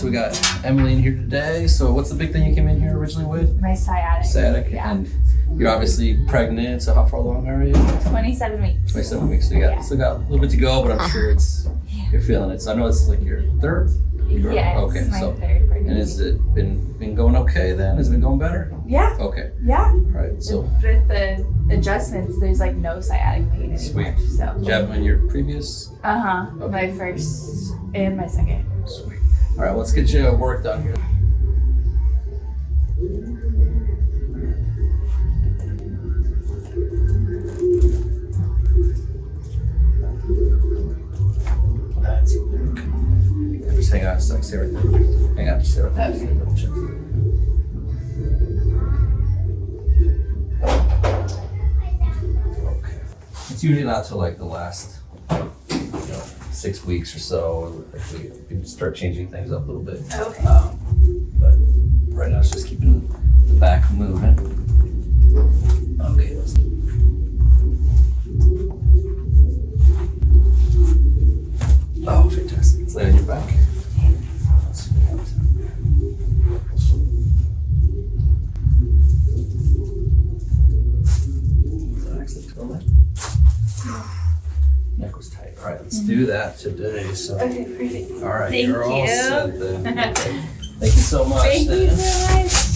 we got Emily in here today. So what's the big thing you came in here originally with? My sciatic. Sciatic. Yeah. And you're obviously pregnant, so how far along are you? 27 weeks. 27 weeks. So you got, still got a little bit to go, but I'm sure you're feeling it. So I know it's like your third? Yes, okay, my so, third pregnancy. And has it been going okay then? Has it been going better? Yeah. Okay. Yeah. All right, so. With the adjustments, there's like no sciatic pain anymore. Sweet. So. Did you have them in your previous? Okay. My first and my second. Sweet. All right, let's get you work done here. That's it. Just hang on a sec, say everything. Hang on, just say everything. Double check. Okay. It's usually not till like the last 6 weeks or so, like we can start changing things up a little bit. Okay. But right now it's just keeping the back moving. Okay. Oh, fantastic. Let's lay on your back. Let's see what happens. Relax the torso. Neck was tight. All right, let's do that today. So. Okay, perfect. All right, Thank you're all you. set then. Thank you so much. Thank you so much.